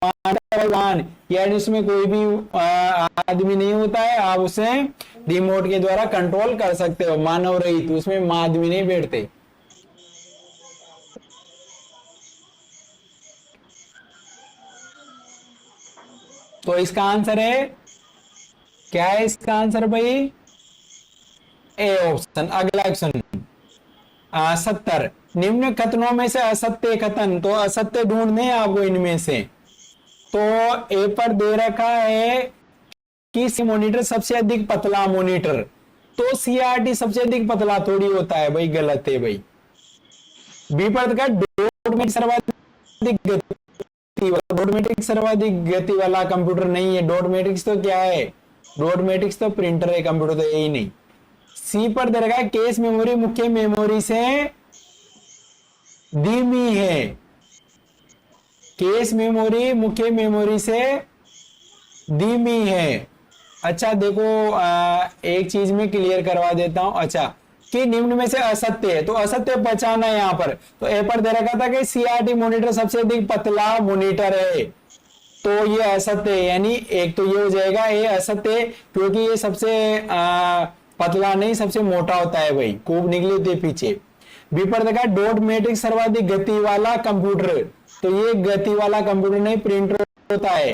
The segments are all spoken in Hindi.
वाहन, यानी उसमें कोई भी आदमी नहीं होता है, आप उसे रिमोट के द्वारा कंट्रोल कर सकते हो, मानव रहित, उसमें आदमी नहीं बैठते। तो इसका आंसर है, क्या है इसका आंसर भाई? A option. अगला क्वेश्चन 70, निम्न कथनों में से असत्य कथन, तो असत्य ढूंढने हैं आपको इनमें से। तो ए पर दे रखा है कि सी मॉनिटर सबसे अधिक पतला मॉनिटर, तो सीआरटी सबसे अधिक पतला थोड़ी होता है भाई, गलत है भाई। बी पर का डॉट में सर्वाधिक गति, डॉट मैट्रिक्स सर्वाधिक गति वाला कंप्यूटर नहीं है, डॉट मैट्रिक्स तो क्या है, डॉट मैट्रिक्स तो प्रिंटर है, कंप्यूटर तो यही नहीं। सी पर दे रखा है केस मेमोरी मुख्य मेमोरी से धीमी है, केस मेमोरी मुख्य मेमोरी से धीमी है। अच्छा देखो, एक चीज में क्लियर करवा देता हूं। अच्छा, कि निम्न में से असत्य है, तो असत्य पहचाना है यहाँ पर। तो ए पर दे रखा था कि सीआरटी मॉनिटर सबसे अधिक पतला मॉनिटर है, तो ये असत्य है, यानी एक तो ये हो जाएगा, ये असत्य, क्योंकि ये सबसे पतला नहीं, सबसे मोटा होता है भाई, खूब निकली होती है पीछे। बी पर देखा डॉट मैट्रिक्स सर्वाधिक गति वाला कंप्यूटर, तो ये गति वाला कंप्यूटर नहीं, प्रिंटर होता है,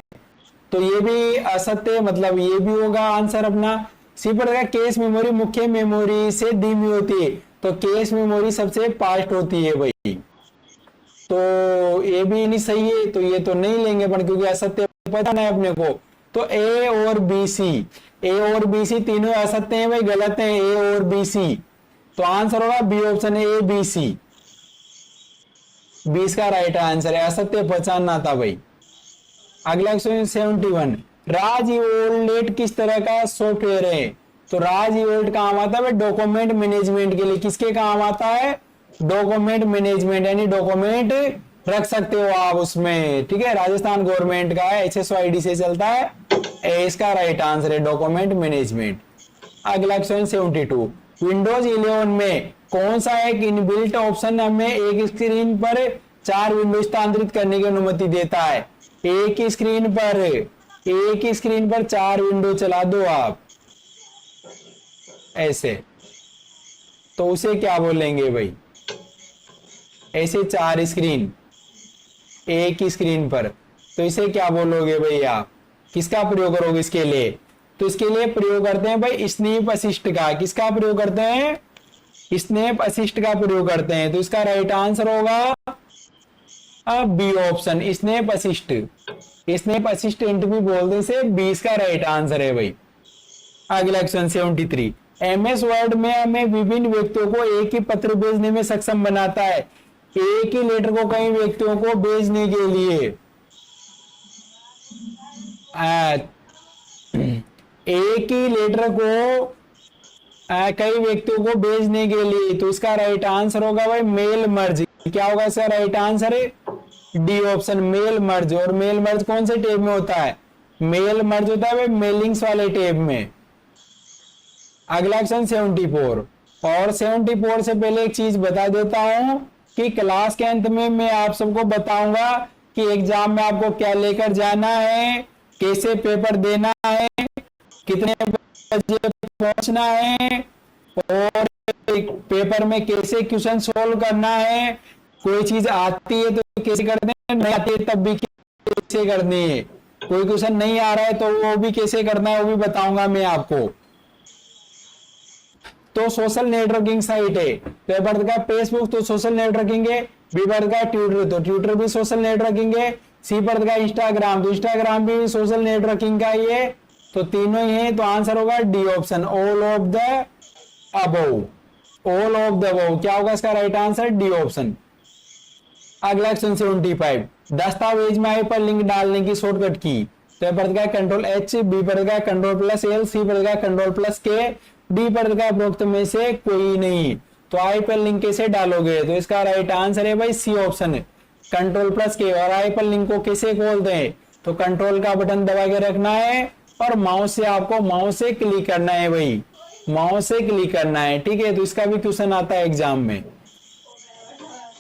तो ये भी असत्य, मतलब ये भी होगा आंसर अपना। सी पर देखा केस मेमोरी मुख्य मेमोरी से धीमी होती है, तो केस मेमोरी सबसे फास्ट होती है भाई, तो ये भी नहीं सही है, तो ये तो नहीं लेंगे अपन, क्योंकि असत्य पता नहीं अपने को। तो ए और बी सी, ए और बी सी तीनों असत्य हैं भाई, गलत है ए और बी सी, तो आंसर होगा बी ऑप्शन है, ए बी सी, 20 का राइट आंसर है, असत्य पहचानना था भाई। अगला क्वेश्चन 71, राज इवोलेट किस तरह का सॉफ्टवेयर है? तो राज इवोलेट काम आता है डॉक्यूमेंट मैनेजमेंट के लिए, किसके काम आता है? डॉक्यूमेंट मैनेजमेंट, यानी डॉक्यूमेंट रख सकते हो आप उसमें, ठीक है, राजस्थान गवर्नमेंट का है, HSOID से चलता है, इसका राइट आंसर है डॉक्यूमेंट मैनेजमेंट। अगला क्वेश्चन 72, विंडोज 11 में कौन सा एक इनबिल्ट ऑप्शन हमें एक स्क्रीन पर 4 विंडो स्थानांतरित करने की अनुमति देता है? एक ही स्क्रीन पर 4 विंडो चला दो आप ऐसे, तो उसे क्या बोलेंगे भाई? ऐसे 4 स्क्रीन एक ही स्क्रीन पर, तो इसे क्या बोलोगे भाई आप? किसका प्रयोग करोगे इसके लिए? तो इसके लिए प्रयोग करते हैं भाई स्नैप असिस्ट का। किसका प्रयोग करते हैं? स्नैप असिस्ट का प्रयोग करते हैं, तो इसका राइट आंसर होगा B option, snap assist. Snap assistant भी बोलते से 20 का राइट आंसर है भाई। अगला क्वेश्चन 73, MS वर्ड में हमें विभिन्न व्यक्तियों को एक ही पत्र भेजने में सक्षम बनाता है, एक ही लेटर को कई व्यक्तियों को भेजने के लिए। एक ही लेटर को कई व्यक्तियों को भेजने के लिए, तो इसका राइट आंसर होगा भाई मेल मर्ज। क्या होगा इसका राइट आंसर? है डी ऑप्शन, मेल मर्ज। और मेल मर्ज कौन से टेब में होता है? मेल मर्ज होता है भाई मेलिंग्स वाले टेब में। अगला क्वेश्चन 74, और 74 से पहले एक चीज बता देता हूं कि क्लास के अंत में मैं आप सबको बताऊंगा कि एग्जाम में आपको क्या लेकर जाना है, कैसे पेपर देना है, कितने बजे पहुंचना है, और पेपर में कैसे क्वेश्चन सोल्व करना है। कोई चीज आती है तो कैसे करते हैं, नहीं आती है तब भी कैसे करनी है, कोई क्वेश्चन नहीं आ रहा है तो वो भी कैसे करना है, वो भी बताऊंगा मैं आपको। तो सोशल नेटवर्किंग साइट है, तो बर्थ का फेसबुक तो सोशल नेटवर्किंग है, बी बर्थ का ट्विटर तो ट्विटर भी सोशल नेटवर्किंग है, सी बर्थ का इंस्टाग्राम तो इंस्टाग्राम भी सोशल नेटवर्किंग का ही है, तो तीनों ही है, तो आंसर होगा D option, all of the above. All of the above क्या होगा इसका राइट आंसर? D option. अगला क्वेश्चन 75, दस्तावेज में हाइपर लिंक डालने की शॉर्टकट की, तो बर्थ का Ctrl+H, बी बर्थ का Ctrl+L, सी बर्थ का Ctrl+K, डी बर्थ का उपरोक्त में से कोई नहीं, तो हाइपर लिंक कैसे डालोगे? तो इसका राइट आंसर है भाई सी ऑप्शन, Ctrl+K। और हाइपर लिंक को कैसे खोलते हैं? तो कंट्रोल का बटन दबा के रखना है और माउस से आपको माउस से क्लिक करना है भाई, माउस से क्लिक करना है, ठीक है। तो इसका भी क्वेश्चन आता है एग्जाम में।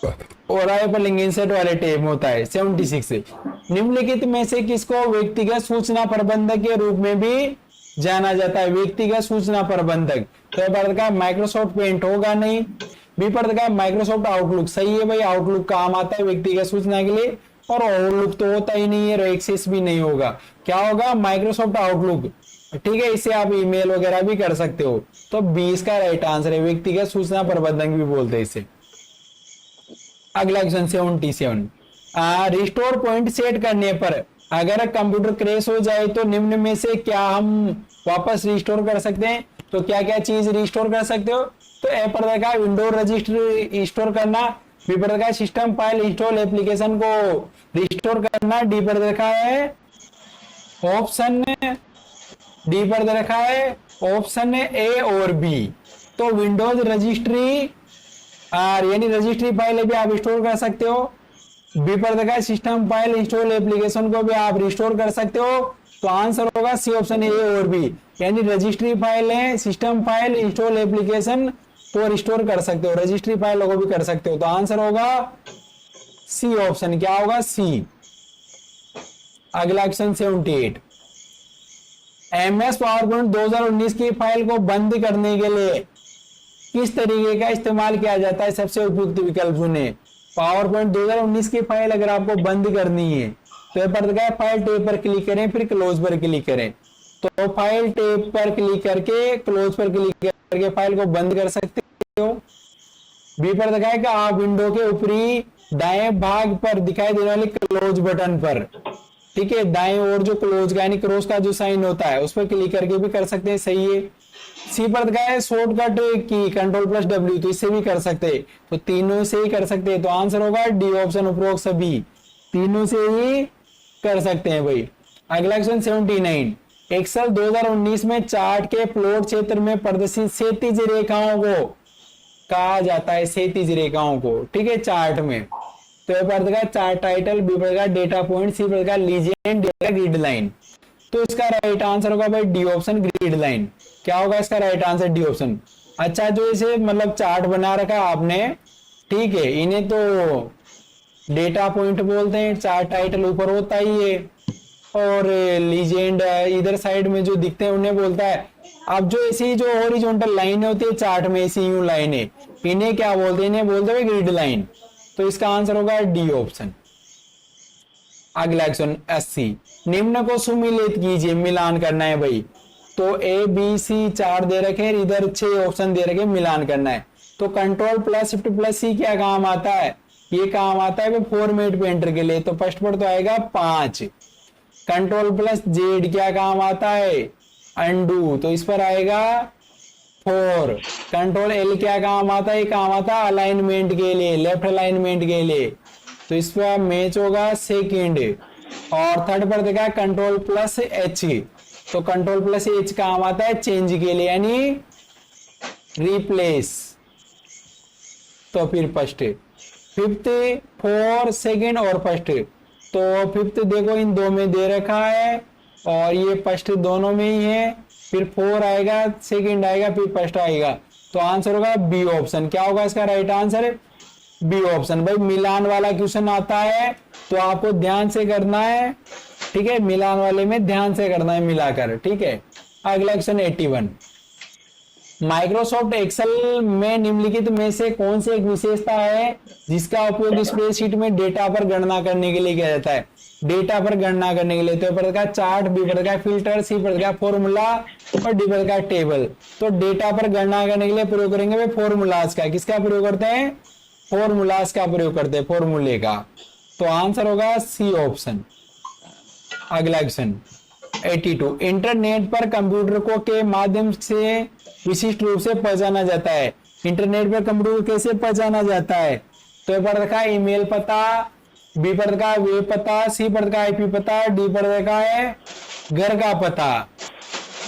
और आई पर लिंक इंसर्ट वाले टेब होता है 76। निम्नलिखित में से किसको व्यक्तिगत सूचना प्रबंधक के रूप में भी जाना जाता है? व्यक्तिगत सूचना प्रबंधक। तो पढ़ का माइक्रोसॉफ्ट पेंट होगा नहीं। बी पढ़ का माइक्रोसॉफ्ट आउटलुक। सही है भाई, आउटलुक काम आता है व्यक्तिगत सूचना के लिए, और आउटलुक तो होता ही नहीं है, एक्सेस भी नहीं होगा। क्या होगा? Microsoft outlook. ठीक है, इसे आप ईमेल वगैरह भी कर सकते हो। तो 20 का राइट आंसर है, व्यक्तिगत सूचना प्रबंधक भी बोलते हैं इसे। अगला क्वेश्चन 77। रिस्टोर पॉइंट सेट करने पर अगर कंप्यूटर क्रैश हो जाए तो निम्न में से क्या हम वापस रिस्टोर कर सकते हैं? तो क्या क्या चीज रिस्टोर कर सकते हो? तो ए पर देखा विंडो रजिस्टर स्टोर करना, बी पर देखा सिस्टम फाइल इंस्टॉल एप्लीकेशन को रिस्टोर करना, डी पर देखा है ऑप्शन, डी पर देखा है ऑप्शन ए और बी। तो विंडोज रजिस्ट्री यानी रजिस्ट्री फाइल भी आप स्टोर कर सकते हो। बी पर देखा है सिस्टम फाइल इंस्टॉल एप्लीकेशन को भी आप रिस्टोर कर सकते हो। तो आंसर होगा सी ऑप्शन ए और बी, यानी रजिस्ट्री फाइल है, सिस्टम फाइल इंस्टॉल एप्लीकेशन को रिस्टोर कर सकते हो, रजिस्ट्री फाइल को भी कर सकते हो। तो आंसर होगा सी ऑप्शन। क्या होगा? सी। अगला क्वेश्चन 78। MS पावर पॉइंट 2019 की फाइल को बंद करने के लिए किस तरीके का इस्तेमाल किया जाता है? सबसे उपयुक्त विकल्प चुने। पावर पॉइंट 2019 की फाइल अगर आपको बंद करनी है तो फाइल टैब पर क्लिक करें, फिर क्लोज पर क्लिक करें। तो फाइल टैब पर क्लिक करके क्लोज पर क्लिक करके फाइल को बंद कर सकते हो। बी पर दिखाए कि आप विंडो के ऊपरी दाएं भाग पर दिखाई देने वाले क्लोज बटन पर, ठीक है, दाएं ओर जो क्लोज का यानी क्रॉस का जो साइन होता है उस पर क्लिक करके भी कर सकते हैं। सही है। सी पर दिखाया है शॉर्टकट की Ctrl+W, तो इससे भी कर सकते हैं। तो तीनों से ही कर सकते हैं। तो आंसर होगा डी ऑप्शन, उपरोक्त सभी तीनों से ही कर सकते हैं भाई। अगला क्वेश्चन 79। एक्सेल 2019 में चार्ट के प्लॉट क्षेत्र में प्रदर्शित क्षैतिज रेखाओं को कहा जाता है, क्षैतिज रेखाओं को, ठीक है, चार्ट में। तो ए पर का चार्ट टाइटल, बी पर का डेटा पॉइंट, सी पर का लीजेंड, ग्रिड लाइन। तो इसका राइट आंसर होगा भाई डी ऑप्शन, ग्रिड लाइन। क्या होगा इसका राइट आंसर? D option. अच्छा, जो इसे मतलब चार्ट बना रखा है आपने, ठीक है, इन्हें तो डेटा पॉइंट बोलते हैं। चार्ट टाइटल ऊपर होता ही है, और लीजेंड इधर साइड में जो दिखते हैं उन्हें बोलता है। अब जो ऐसी जो हॉरिजॉन्टल लाइन होती है चार्ट में, ऐसी यूं लाइन है, इन्हें क्या बोलते हैं? इन्हें बोलते हैं ग्रिड लाइन। तो इसका आंसर होगा डी ऑप्शन। अगला क्वेश्चन 80। निम्न को सुमिलित कीजिए, मिलान करना है भाई। तो ए बी सी 4 दे रखे हैं, इधर 6 ऑप्शन दे रखे, मिलान करना है। तो Ctrl+Shift+C क्या काम आता है? ये काम आता है फॉर्मेट पेंटर के लिए। तो फर्स्ट पर तो आएगा 5। Ctrl+Z क्या काम आता है? अंडू। तो इस पर आएगा 4। Ctrl+L क्या काम आता है? काम आता है अलाइनमेंट के लिए, लेफ्ट अलाइनमेंट के लिए। तो इस पर मैच होगा सेकंड। और थर्ड पर देखा Ctrl+H। तो Ctrl+H काम आता है चेंज के लिए, यानी रिप्लेस। तो फिर फर्स्ट, फिफ्थ, 4, सेकंड और फर्स्ट। तो फिफ्थ देखो इन दो में दे रखा है, और ये फर्स्ट दोनों में ही है। फिर 4 आएगा, सेकंड आएगा, फिर फर्स्ट आएगा। तो आंसर होगा बी ऑप्शन। क्या होगा इसका राइट आंसर? B option. भाई मिलान वाला क्वेश्चन आता है तो आपको ध्यान से करना है, ठीक है, मिलान वाले में ध्यान से करना है मिलाकर, ठीक है। अगला क्वेश्चन 81। माइक्रोसॉफ्ट एक्सेल में निम्नलिखित में से कौन सी एक विशेषता है जिसका उपयोग स्प्रेडशीट में डेटा पर गणना करने के लिए किया जाता है? डेटा पर गणना करने के लिए। तो पर का चार्ट, बी पर का फिल्टर, सी पर का फॉर्मूला और डी पर का टेबल। तो डेटा पर गणना करने के लिए प्रयोग करेंगे वे फॉर्मूलाज का। किसका प्रयोग करते हैं? फॉर्मूलाज का प्रयोग करते हैं, फॉर्मूले का। तो आंसर होगा सी ऑप्शन। अगला क्वेश्चन 82। इंटरनेट पर कंप्यूटर को के माध्यम से विशिष्ट रूप से पहचाना जाता है। इंटरनेट पर कंप्यूटर को कैसे पहचाना जाता है? तो पर रखा है ईमेल पता, बी पर रखा है वेब पता, सी पर रखा है आईपी पता, डी पर रखा है घर का पता।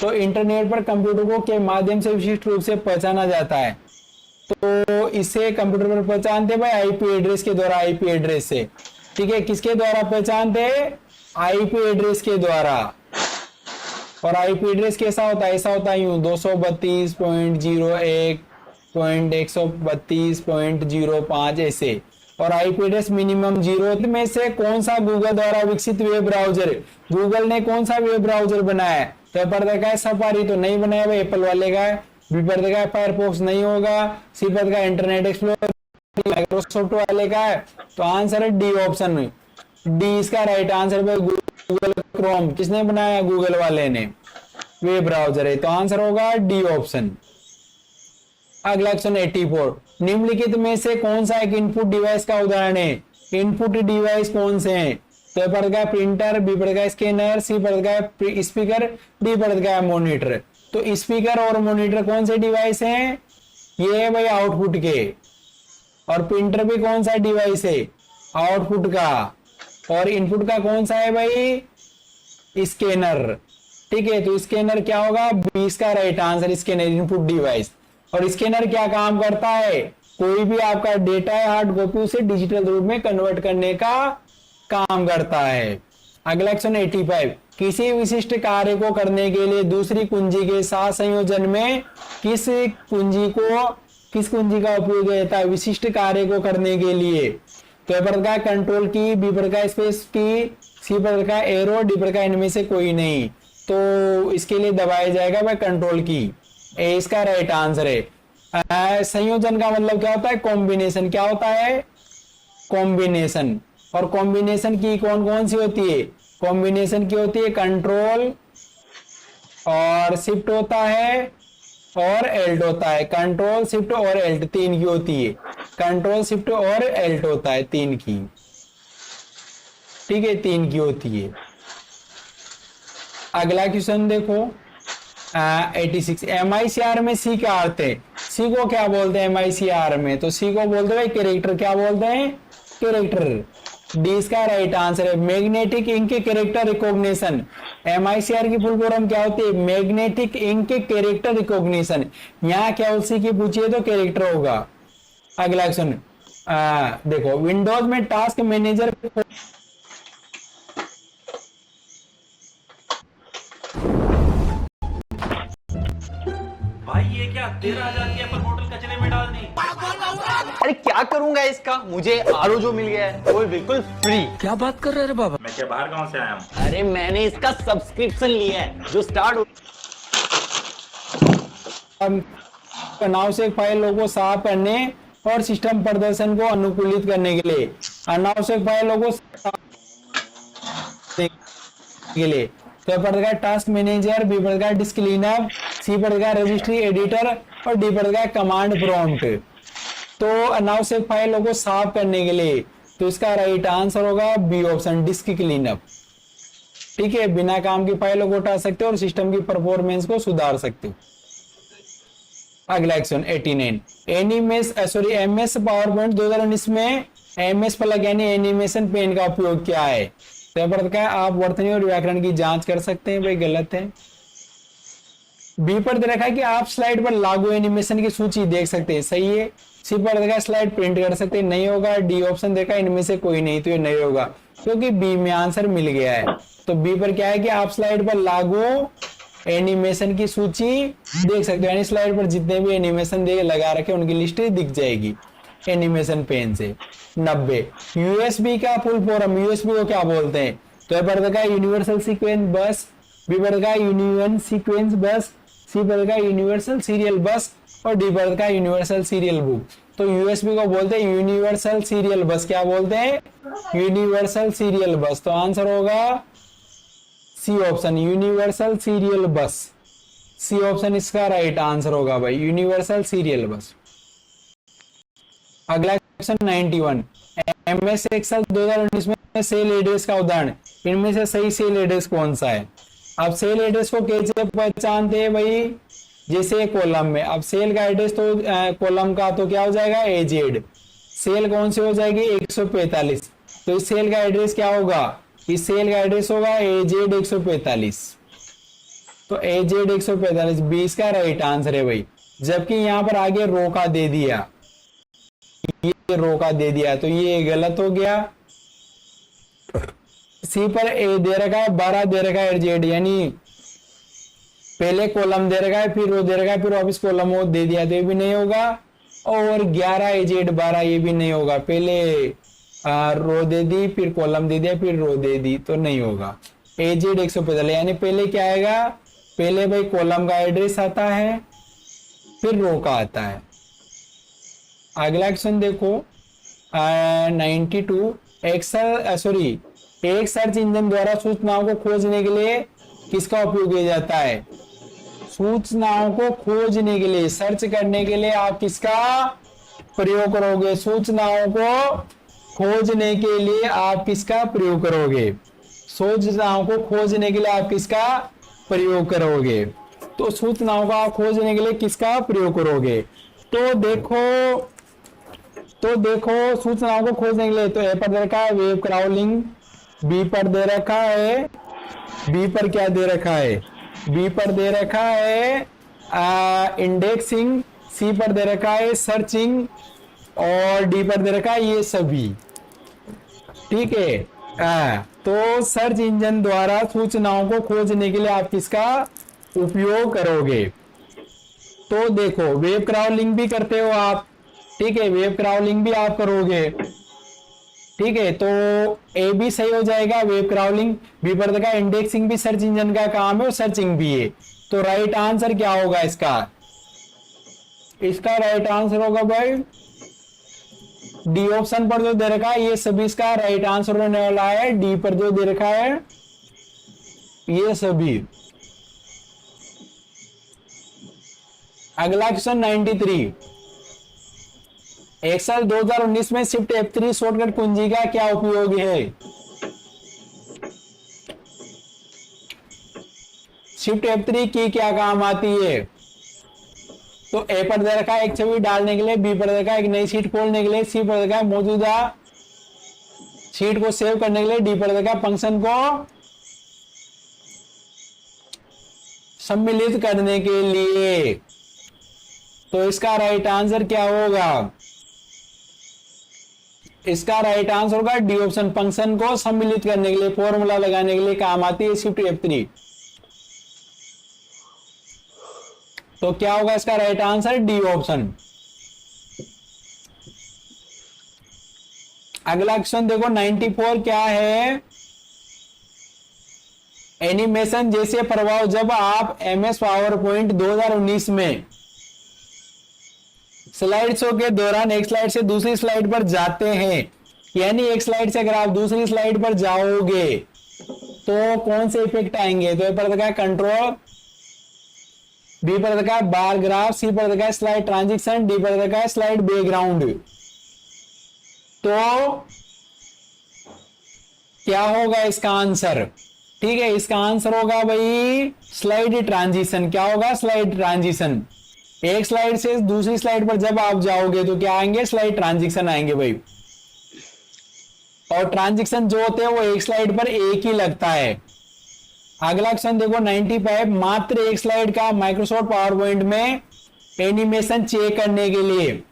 तो इंटरनेट पर कंप्यूटर को के माध्यम से विशिष्ट रूप से पहचाना जाता है। तो इसे कंप्यूटर पर पहचानते भाई आईपी एड्रेस के द्वारा, आईपी एड्रेस से, ठीक है। किसके द्वारा पहचानते? आईपी एड्रेस के द्वारा। और आईपी एड्रेस कैसा होता है? ऐसा होता है यूं 232.01.132.05 ऐसे। और आईपी एड्रेस मिनिमम 0 में से कौन सा गूगल द्वारा विकसित वेब ब्राउजर, गूगल ने कौन सा वेब ब्राउजर बनाया है? तो पर देखा है सफारी तो नहीं बनाया भाई, एप्पल वाले का है। बी पर देखा है फायरफॉक्स नहीं होगा। सी पर देखा इंटरनेट एक्सप्लोरर माइक्रोसॉफ्ट वाले का है। तो आंसर है डी ऑप्शन में, डी इसका राइट आंसर है। गूगल क्रोम किसने बनाया? गूगल वाले ने वेब ब्राउजर है, तो आंसर होगा डी ऑप्शन। अगला क्वेश्चन 84, निम्नलिखित में से कौन सा एक इनपुट डिवाइस का उदाहरण है? इनपुट डिवाइस कौन से हैं? तो ए पढ़ गया प्रिंटर, बी पढ़ गया स्कैनर, सी पढ़ गया स्पीकर, डी पढ़ गया मॉनिटर। तो स्पीकर और मॉनिटर कौन से डिवाइस हैं? ये है भाई आउटपुट के। और प्रिंटर भी कौन सा डिवाइस है? आउटपुट का। और इनपुट का कौन सा है भाई? स्कैनर। ठीक है, तो स्कैनर क्या होगा? 20 का right answer scanner input device. और स्कैनर क्या काम करता है? कोई भी आपका डेटा है हार्ड कॉपी उसे डिजिटल रूप में कन्वर्ट करने का काम करता है। अगला क्वेश्चन 85, किसी विशिष्ट कार्य को करने के लिए दूसरी कुंजी के साथ संयोजन में किस कुंजी का उपयोग होता है? विशिष्ट कार्य को करने के लिए तो ए पर का कंट्रोल की, बी पर का स्पेस की, सी पर का एरो, डी पर का इनमें से कोई नहीं। तो इसके लिए दबाया जाएगा भाई कंट्रोल की, ए इसका राइट आंसर है। संयोजन का मतलब क्या होता है? कॉम्बिनेशन। क्या होता है? कॉम्बिनेशन। और कॉम्बिनेशन की कौन कौन सी होती है? कॉम्बिनेशन की होती है कंट्रोल और शिफ्ट होता है और एल्ट होता है। कंट्रोल शिफ्ट और एल्ट 3 की होती है। कंट्रोल शिफ्ट और एल्ट होता है 3 की। ठीक है, 3 की होती है। अगला क्वेश्चन देखो 86, MICR में सी क्या अर्थ है? सी को क्या बोलते हैं MICR में? तो सी को बोलते हैं कैरेक्टर। क्या बोलते हैं? कैरेक्टर। डी इसका राइट आंसर है। Magnetic ink character recognition. MICR की फुल फॉर्म क्या होती है? Magnetic ink character recognition. यहाँ क्या उसी की पूछिए तो कैरेक्टर होगा। अगला क्वेश्चन देखो, विंडोज में टास्क मैनेजर भाई ये क्या 13,000 की एप्पल बोतल कचरे में डाल दी। अरे क्या करूंगा इसका, मुझे आरओ जो मिल गया है वो बिल्कुल फ्री। क्या बात कर रहे हैं बाबा? मैं क्या बाहर गांव से आया हूँ? अरे मैंने इसका सब्सक्रिप्शन लिया है जो स्टार्ट अनावश्यक फाइलों को साफ करने और सिस्टम प्रदर्शन को अनुकूलित करने के लिए, अनावश्यक फाइलों को साफ के लिए तो पड़ेगा टास्क मैनेजर, बी पड़ेगा डिस्क क्लीनअप, सी पड़ेगा रजिस्ट्री एडिटर और डी पड़ेगा कमांड प्रॉम्प्ट। तो अनावश्यक फाइलों को साफ करने के लिए तो इसका राइट आंसर होगा बी ऑप्शन, डिस्क क्लीनअप। ठीक है, बिना काम की फाइलों को हटा सकते हो और सिस्टम की परफॉर्मेंस को सुधार सकते हो। अगला क्वेश्चन 89, एमएस पावरपॉइंट 2019 में एमएस प्लग यानी एनिमेशन पेन का उपयोग क्या है? तो आप वर्तनी और व्याकरण की जांच कर सकते हैं, भाई गलत है। बी पर दे रखा है कि आप स्लाइड पर लागू एनिमेशन की सूची देख सकते हैं, सही है। सी पर देखा स्लाइड प्रिंट कर सकते हैं, नहीं होगा। डी ऑप्शन देखा इनमें से कोई नहीं, तो ये नहीं होगा क्योंकि बी में आंसर मिल गया है। तो बी पर क्या है कि आप स्लाइड पर लागू एनिमेशन की सूची देख सकते हो, यानी स्लाइड पर जितने भी एनिमेशन लगा रखे उनकी लिस्ट दिख जाएगी एनिमेशन पेन से। 90, यूएसबी का फुल फॉर्म, यूएसबी को क्या बोलते हैं? तो पर देखा यूनिवर्सल सीक्वेंस बस, बी पर देखा यूनियन सीक्वेंस बस, सी पर देखा यूनिवर्सल सीरियल बस और डी पर देखा यूनिवर्सल सीरियल बुक। तो यूएसबी को बोलते हैं यूनिवर्सल सीरियल बस। क्या बोलते हैं? यूनिवर्सल सीरियल बस। तो आंसर होगा C option, universal serial bus. C option इसका राइट आंसर होगा भाई, यूनिवर्सल सीरियल बस। अगला क्वेश्चन 91, एमएस एक्सेल 2019 में सेल एड्रेस का उदाहरण, इनमें से सही सेल एड्रेस कौन सा है? अब सेल एड्रेस को कैसे पहचानते हैं भाई? जैसे कॉलम में, अब सेल का एड्रेस तो कॉलम का तो क्या हो जाएगा? एजेड। सेल कौन सी हो जाएगी? 145। तो इस सेल का एड्रेस क्या होगा? इस सेल का एड्रेस होगा एजेड 145। तो एजेड 145 20 का राइट आंसर है भाई। जबकि यहां पर आगे रोका दे दिया, ये रोका दे दिया तो ये गलत हो गया। सी पर ए दे रखा है 12 दे रखा है एजेड, यानी पहले कॉलम दे रखा है फिर रो दे रखा है फिर वापिस कॉलम वो दे दिया, तो ये भी नहीं होगा। और 11 एजेड 12 ये भी नहीं होगा। पहले रो दे दी, फिर कॉलम दे दिया, फिर रो दे दी, तो नहीं होगा। एजेड 145, यानी पहले क्या आएगा, पहले भाई कॉलम का एड्रेस आता है, फिर रो का आता है। अगला क्वेश्चन देखो 92, एक सर्च इंजन द्वारा सूचनाओं को खोजने के लिए किसका उपयोग किया जाता है? सूचनाओं को खोजने के लिए, सर्च करने के लिए आप किसका प्रयोग करोगे? सूचनाओं को खोजने के लिए आप किसका प्रयोग करोगे? सूचनाओं को खोजने के लिए आप किसका प्रयोग करोगे? तो सूचनाओं का खोजने के लिए किसका प्रयोग करोगे? तो देखो सूचनाओं को खोजने के लिए तो ए पर दे रखा है वेब क्राउलिंग, बी पर दे रखा है, बी पर क्या दे रखा है? बी पर दे रखा है इंडेक्सिंग, सी पर दे रखा है सर्चिंग और डी पर दे रखा है ये सभी। ठीक है, तो सर्च इंजन द्वारा सूचनाओं को खोजने के लिए आप किसका उपयोग करोगे? तो देखो वेब क्राउलिंग भी करते हो आप, ठीक है, वेब क्राउलिंग भी आप करोगे। ठीक है, तो ए भी सही हो जाएगा, वेब क्राउलिंग। बी पर देखा इंडेक्सिंग भी सर्च इंजन का काम है और सर्चिंग भी है। तो राइट आंसर क्या होगा इसका? इसका राइट आंसर होगा भाई डी ऑप्शन पर जो दे रखा है ये सभी इसका राइट आंसर होने वाला है। डी पर जो दे रखा है ये सभी। अगला क्वेश्चन 93, एक्सेल 2019 में शिफ्ट F3 शॉर्टकट कुंजी का क्या उपयोग है? शिफ्ट F3 की क्या काम आती है? तो ए पर दे रखा है एक छवि डालने के लिए, बी पर दे रखा है एक नई शीट खोलने के लिए, सी पर दे रखा है मौजूदा शीट को सेव करने के लिए, डी पर दे रखा है फंक्शन को सम्मिलित करने के लिए। तो इसका राइट आंसर क्या होगा? इसका राइट आंसर होगा डी ऑप्शन, फंक्शन को सम्मिलित करने के लिए, फॉर्मूला लगाने के लिए काम आती है शिफ्ट F3। तो क्या होगा इसका राइट आंसर? D option. अगला क्वेश्चन देखो 94 क्या है? एनिमेशन जैसे प्रभाव जब आप MS पावर पॉइंट 2019 में स्लाइड शो के दौरान एक स्लाइड से दूसरी स्लाइड पर जाते हैं, यानी एक स्लाइड से अगर आप दूसरी स्लाइड पर जाओगे तो कौन से इफेक्ट आएंगे? तो ए पर देखा है कंट्रोल, बी पर देखा है बार ग्राफ, सी पर देखा है स्लाइड ट्रांजिशन, डी पर देखा है स्लाइड बैकग्राउंड। तो क्या होगा इसका आंसर? ठीक है, इसका आंसर होगा भाई स्लाइड ट्रांजिशन। क्या होगा? Slide transition. एक स्लाइड से दूसरी स्लाइड पर जब आप जाओगे तो क्या आएंगे? स्लाइड ट्रांजिशन आएंगे भाई। और ट्रांजिशन जो होते हैं वो एक स्लाइड पर एक ही लगता है। अगला क्वेश्चन देखो 95, मात्र एक स्लाइड का माइक्रोसॉफ्ट पावर पॉइंट में एनिमेशन चेक करने के लिए,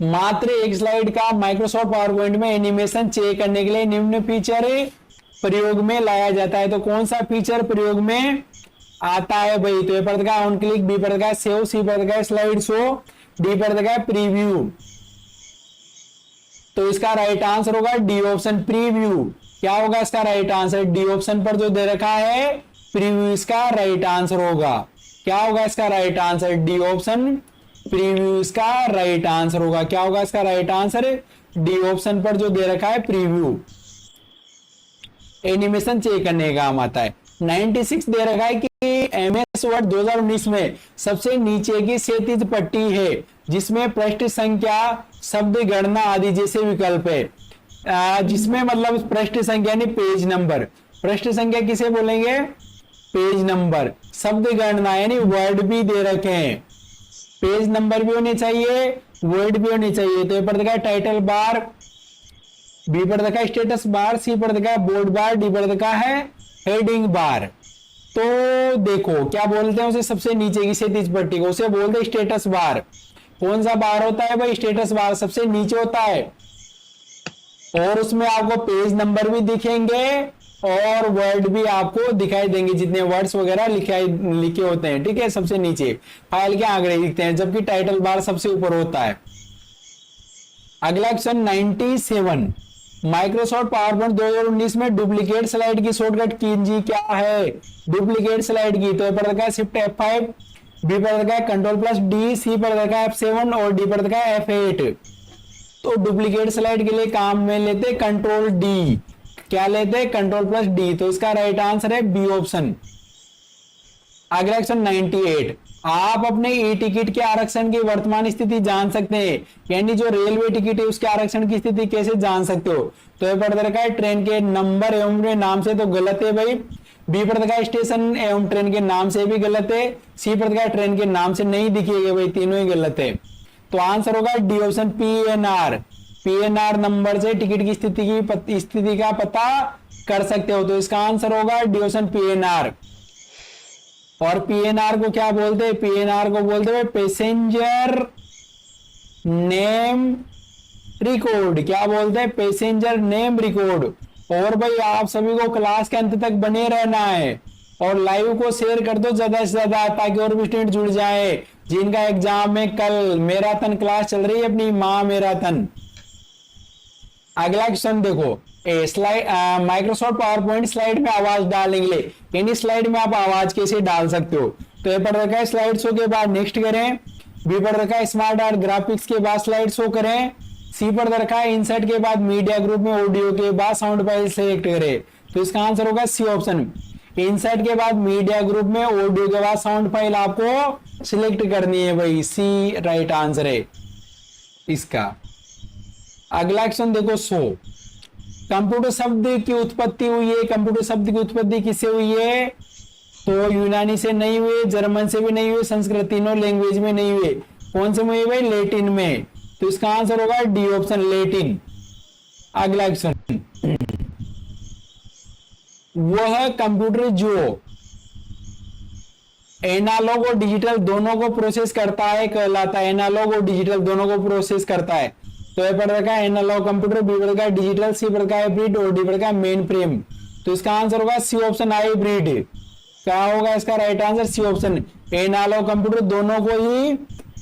मात्र एक स्लाइड का माइक्रोसॉफ्ट पावर पॉइंट में एनिमेशन चेक करने के लिए निम्न फीचर प्रयोग में लाया जाता है। तो कौन सा फीचर प्रयोग में आता है भाई? तो ए पर देखा ऑन क्लिक, बी पर देखा सेव, सी पर देखा स्लाइड शो, डी पर देखा प्रीव्यू। तो इसका राइट आंसर होगा डी ऑप्शन, प्रीव्यू। क्या होगा इसका राइट आंसर? डी ऑप्शन पर जो दे रखा है प्रीव्यू इसका राइट आंसर होगा। क्या होगा इसका right answer? D option, preview इसका राइट आंसर होगा। क्या होगा इसका राइट आंसर? डी ऑप्शन पर जो दे रखा है प्रीव्यू, एनिमेशन चेक करने का काम आता है। 96 दे रखा है कि MS वर्ड 2019 में सबसे नीचे की क्षैतिज पट्टी है जिसमें पृष्ठ संख्या, शब्द गणना आदि जैसे विकल्प है। जिसमें मतलब पृष्ठ संख्या यानी पेज नंबर, पृष्ठ संख्या किसे बोलेंगे? Page number. शब्द गणना यानी वर्ड भी दे रखे हैं, पेज नंबर भी होने चाहिए, वर्ड भी होने चाहिए। तो ये पर देखा है टाइटल बार, बी पर देखा है स्टेटस बार, सी पर देखा है बोर्ड बार, डी पर देखा है हेडिंग बार। तो देखो क्या बोलते हैं उसे, सबसे नीचे की क्षैतिज पट्टी को उसे बोलते हैं स्टेटस बार। कौन सा बार होता है भाई? स्टेटस बार सबसे नीचे होता है और उसमें आपको पेज नंबर भी दिखेंगे और वर्ड भी आपको दिखाई देंगे, जितने वर्ड्स वगैरह लिखे होते हैं, ठीक है। सबसे नीचे फाइल के आंकड़े दिखते हैं, जबकि टाइटल बार सबसे ऊपर होता है। अगला क्वेश्चन 97, माइक्रोसॉफ्ट पावर पॉइंट 2019 में डुप्लीकेट स्लाइड की शॉर्टकट की क्या है? डुप्लीकेट स्लाइड की तो ए पर रखा है शिफ्ट F5, बी पर रखा है कंट्रोल+D, सी पर रखा है F7 और डी पर रखा है F8। तो डुप्लीकेट स्लाइड के लिए काम में लेते कंट्रोल-D। क्या लेते? कंट्रोल+D। तो इसका राइट आंसर है बी ऑप्शन। अगला क्वेश्चन 98, आप अपने ई टिकट के आरक्षण की वर्तमान स्थिति जान सकते हैं, यानी जो रेलवे टिकट है उसके आरक्षण की स्थिति कैसे जान सकते हो? तो ये पढ़ रखा है ट्रेन के नंबर एवं नाम से, तो गलत है भाई। बी पढ़ रखा है स्टेशन एवं ट्रेन के नाम से, भी गलत है। सी पढ़ रखा है ट्रेन के नाम से नहीं दिखेगा भाई, तीनों ही गलत है। तो आंसर होगा D option PNR। PNR number से टिकट की स्थिति का पता कर सकते हो, तो इसका आंसर होगा डी ऑप्शन PNR। और पीएनआर को क्या बोलते हैं? पीएनआर को बोलते हैं पैसेंजर नेम रिकॉर्ड। क्या बोलते हैं? Passenger name record. और भाई आप सभी को क्लास के अंत तक बने रहना है और लाइव को शेयर कर दो ज्यादा से ज्यादा, ताकि और भी स्टूडेंट जुड़ जाए जिनका एग्जाम में कल। मैराथन क्लास चल रही है अपनी, माँ मैराथन। अगला क्वेश्चन देखो, slide Microsoft power point slide में आवाज डालेंगे, यानी स्लाइड में आप आवाज कैसे डाल सकते हो? तो ये पर रखा है स्लाइड शो के बाद नेक्स्ट करें, बी पर रखा है स्मार्ट आर्ट ग्राफिक्स के बाद स्लाइड शो करें, सी पर रखा है इंसर्ट के बाद मीडिया ग्रुप में ऑडियो के बाद साउंड फाइल सेलेक्ट करें। तो इसका आंसर होगा सी ऑप्शन। इंसर्ट के बाद मीडिया ग्रुप में ऑडियो के बाद साउंड फाइल आपको सिलेक्ट करनी है भाई, सी राइट आंसर है इसका। अगला क्वेश्चन देखो 100, कंप्यूटर शब्द की उत्पत्ति हुई है। कंप्यूटर शब्द की उत्पत्ति किससे हुई है? तो यूनानी से नहीं हुई, जर्मन से भी नहीं हुई, संस्कृत, तीनों लैंग्वेज में नहीं हुए। कौन से में हुई भाई? लैटिन में। तो इसका आंसर होगा डी ऑप्शन लैटिन। अगला क्वेश्चन, वह कंप्यूटर जो एनालॉग और डिजिटल दोनों को प्रोसेस करता है कहलाता है। एनालॉग और डिजिटल दोनों को प्रोसेस करता है। तो ए पढ़ रखा है एनालॉग कंप्यूटर, बी पढ़ रखा है डिजिटल, सी पढ़ रखा है हाइब्रिड और डी पढ़ रखा है मेन फ्रेम। तो इसका आंसर होगा सी ऑप्शन हाइब्रिड। क्या होगा इसका right answer? C option. Analog computer दोनों को ही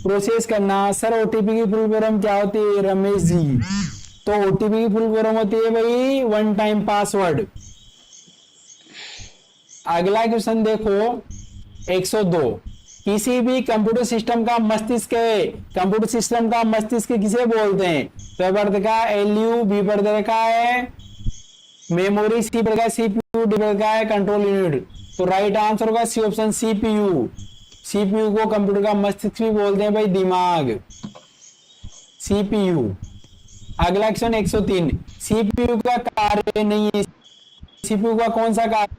प्रोसेस करना। सर ओटीपी की फुल फॉर्म क्या होती है रमेश जी? तो ओटीपी की फुल फॉर्म होती है भाई वन टाइम पासवर्ड। अगला क्वेश्चन देखो 102, किसी भी कंप्यूटर सिस्टम का मस्तिष्क है। कंप्यूटर सिस्टम का मस्तिष्क किसे बोलते हैं? तो पर का एलयू, बी पर रखा है मेमोरी, सी पर का सीपीयू, डी पर का है कंट्रोल यूनिट। तो राइट आंसर होगा सी ऑप्शन सीपीयू। सीपीयू को कंप्यूटर का मस्तिष्क भी बोलते हैं भाई, दिमाग, सीपीयू। अगला क्वेश्चन 103, सीपीयू का कार्य नहीं है। सीपीयू का कौन सा कार्य?